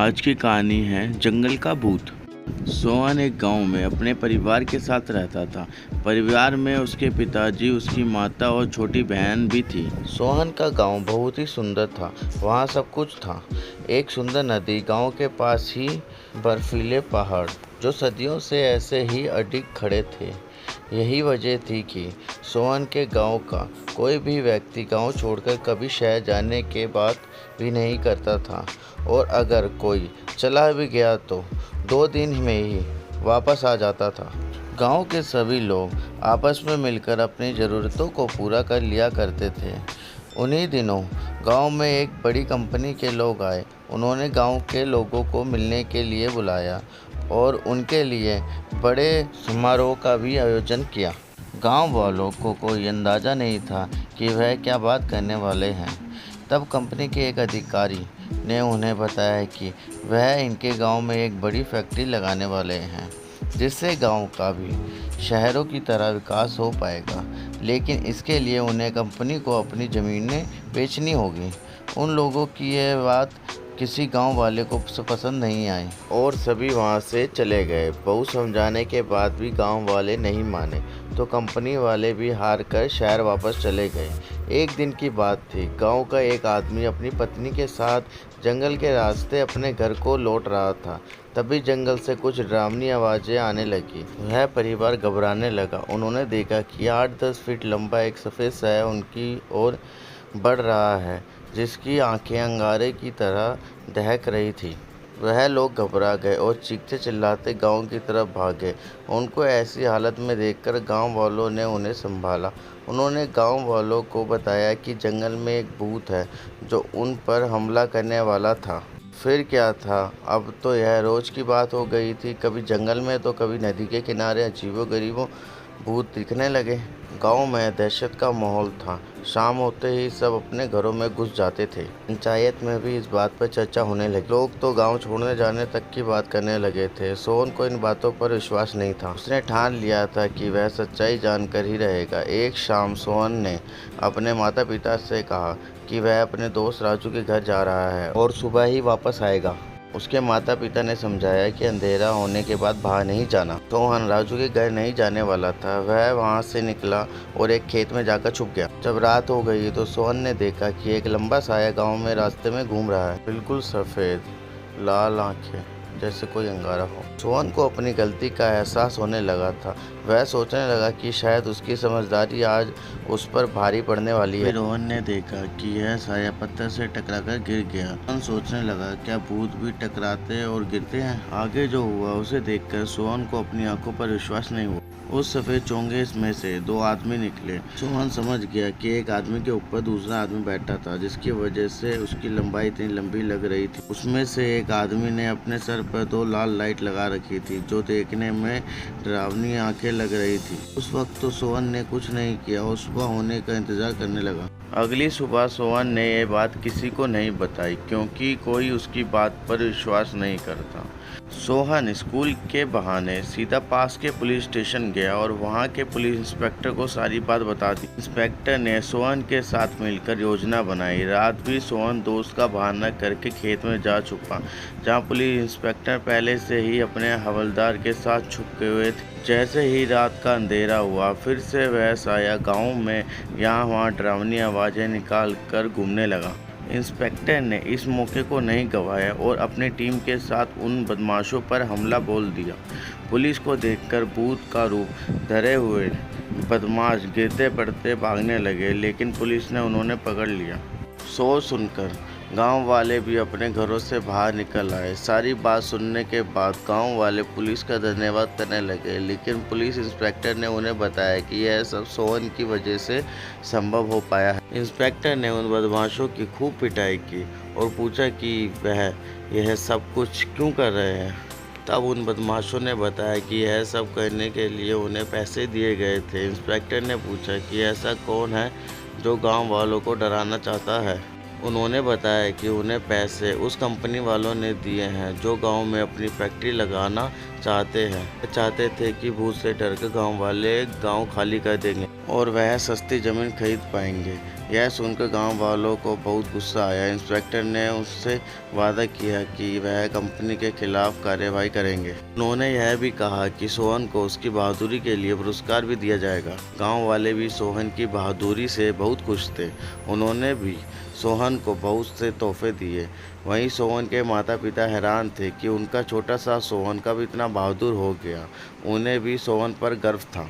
आज की कहानी है जंगल का भूत। सोहन एक गांव में अपने परिवार के साथ रहता था। परिवार में उसके पिताजी, उसकी माता और छोटी बहन भी थी। सोहन का गांव बहुत ही सुंदर था। वहाँ सब कुछ था। एक सुंदर नदी, गांव के पास ही बर्फीले पहाड़ जो सदियों से ऐसे ही अडिग खड़े थे। यही वजह थी कि सोहन के गांव का कोई भी व्यक्ति गांव छोड़कर कभी शहर जाने के बात भी नहीं करता था, और अगर कोई चला भी गया तो 2 दिन में ही वापस आ जाता था। गांव के सभी लोग आपस में मिलकर अपनी ज़रूरतों को पूरा कर लिया करते थे। उन्हीं दिनों गांव में एक बड़ी कंपनी के लोग आए। उन्होंने गांव के लोगों को मिलने के लिए बुलाया और उनके लिए बड़े समारोह का भी आयोजन किया। गांव वालों को कोई अंदाज़ा नहीं था कि वह क्या बात करने वाले हैं। तब कंपनी के एक अधिकारी ने उन्हें बताया कि वह इनके गांव में एक बड़ी फैक्ट्री लगाने वाले हैं, जिससे गांव का भी शहरों की तरह विकास हो पाएगा। लेकिन इसके लिए उन्हें कंपनी को अपनी ज़मीनें बेचनी होगी। उन लोगों की यह बात किसी गांव वाले को पसंद नहीं आई और सभी वहां से चले गए। बहुत समझाने के बाद भी गांव वाले नहीं माने, तो कंपनी वाले भी हार कर शहर वापस चले गए। एक दिन की बात थी। गांव का एक आदमी अपनी पत्नी के साथ जंगल के रास्ते अपने घर को लौट रहा था। तभी जंगल से कुछ डरावनी आवाज़ें आने लगी। वह परिवार घबराने लगा। उन्होंने देखा कि 8-10 फीट लंबा एक सफ़ेद साया उनकी ओर बढ़ रहा है, जिसकी आंखें अंगारे की तरह दहक रही थी। वह लोग घबरा गए और चीखते चिल्लाते गांव की तरफ भागे। उनको ऐसी हालत में देखकर गांव वालों ने उन्हें संभाला। उन्होंने गांव वालों को बताया कि जंगल में एक भूत है जो उन पर हमला करने वाला था। फिर क्या था, अब तो यह रोज़ की बात हो गई थी। कभी जंगल में तो कभी नदी के किनारे अजीबो-गरीबों भूत दिखने लगे। गांव में दहशत का माहौल था। शाम होते ही सब अपने घरों में घुस जाते थे। पंचायत में भी इस बात पर चर्चा होने लगी। लोग तो गांव छोड़ने जाने तक की बात करने लगे थे। सोहन को इन बातों पर विश्वास नहीं था। उसने ठान लिया था कि वह सच्चाई जानकर ही रहेगा। एक शाम सोहन ने अपने माता पिता से कहा कि वह अपने दोस्त राजू के घर जा रहा है और सुबह ही वापस आएगा। उसके माता पिता ने समझाया कि अंधेरा होने के बाद बाहर नहीं जाना। सोहन राजू के घर नहीं जाने वाला था। वह वहां से निकला और एक खेत में जाकर छुप गया। जब रात हो गई तो सोहन ने देखा कि एक लंबा साया गांव में रास्ते में घूम रहा है। बिल्कुल सफ़ेद, लाल आंखें, जैसे कोई अंगारा हो। सोहन को अपनी गलती का एहसास होने लगा था। वह सोचने लगा कि शायद उसकी समझदारी आज उस पर भारी पड़ने वाली है। फिर रोहन ने देखा कि यह साया पत्थर से टकराकर गिर गया। सोहन सोचने लगा, क्या भूत भी टकराते और गिरते हैं? आगे जो हुआ उसे देखकर सोहन को अपनी आंखों पर विश्वास नहीं हुआ। उस सफ़ेद चोंगे में से 2 आदमी निकले। सोहन समझ गया कि एक आदमी के ऊपर दूसरा आदमी बैठा था, जिसकी वजह से उसकी लंबाई इतनी लंबी लग रही थी। उसमें से एक आदमी ने अपने सर पर 2 लाल लाइट लगा रखी थी, जो देखने में डरावनी आंखें लग रही थी। उस वक्त तो सोहन ने कुछ नहीं किया और सुबह होने का इंतजार करने लगा। अगली सुबह सोहन ने यह बात किसी को नहीं बताई, क्योंकि कोई उसकी बात पर विश्वास नहीं करता। सोहन स्कूल के बहाने सीधा पास के पुलिस स्टेशन गया और वहां के पुलिस इंस्पेक्टर को सारी बात बता दी। इंस्पेक्टर ने सोहन के साथ मिलकर योजना बनाई। रात भी सोहन दोस्त का बहाना करके खेत में जा छुपा, जहां पुलिस इंस्पेक्टर पहले से ही अपने हवलदार के साथ छुपे हुए थे। जैसे ही रात का अंधेरा हुआ, फिर से वह साया गाँव में यहाँ वहाँ डरावनी आवाज़ें निकाल कर घूमने लगा। इंस्पेक्टर ने इस मौके को नहीं गंवाया और अपनी टीम के साथ उन बदमाशों पर हमला बोल दिया। पुलिस को देखकर भूत का रूप धरे हुए बदमाश गिरते पड़ते भागने लगे, लेकिन पुलिस ने उन्हें पकड़ लिया। शोर सुनकर गांव वाले भी अपने घरों से बाहर निकल आए। सारी बात सुनने के बाद गांव वाले पुलिस का धन्यवाद करने लगे, लेकिन पुलिस इंस्पेक्टर ने उन्हें बताया कि यह सब सोहन की वजह से संभव हो पाया है। इंस्पेक्टर ने उन बदमाशों की खूब पिटाई की और पूछा कि वह यह सब कुछ क्यों कर रहे हैं। तब उन बदमाशों ने बताया कि यह सब करने के लिए उन्हें पैसे दिए गए थे। इंस्पेक्टर ने पूछा कि ऐसा कौन है जो गाँव वालों को डराना चाहता है। उन्होंने बताया कि उन्हें पैसे उस कंपनी वालों ने दिए हैं जो गांव में अपनी फैक्ट्री लगाना चाहते थे कि भूत से डर कर गांव वाले गांव खाली कर देंगे और वह सस्ती ज़मीन खरीद पाएंगे। यह सुनकर गांव वालों को बहुत गुस्सा आया। इंस्पेक्टर ने उससे वादा किया कि वह कंपनी के खिलाफ कार्रवाई करेंगे। उन्होंने यह भी कहा कि सोहन को उसकी बहादुरी के लिए पुरस्कार भी दिया जाएगा। गांव वाले भी सोहन की बहादुरी से बहुत खुश थे। उन्होंने भी सोहन को बहुत से तोहफे दिए। वहीं सोहन के माता पिता हैरान थे कि उनका छोटा सा सोहन कब इतना बहादुर हो गया। उन्हें भी सोहन पर गर्व था।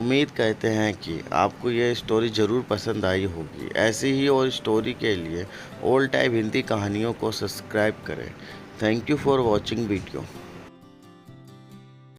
उम्मीद करते हैं कि आपको यह स्टोरी ज़रूर पसंद आई होगी। ऐसी ही और स्टोरी के लिए ओल्ड टाइप हिंदी कहानियों को सब्सक्राइब करें। Thank you for watching video.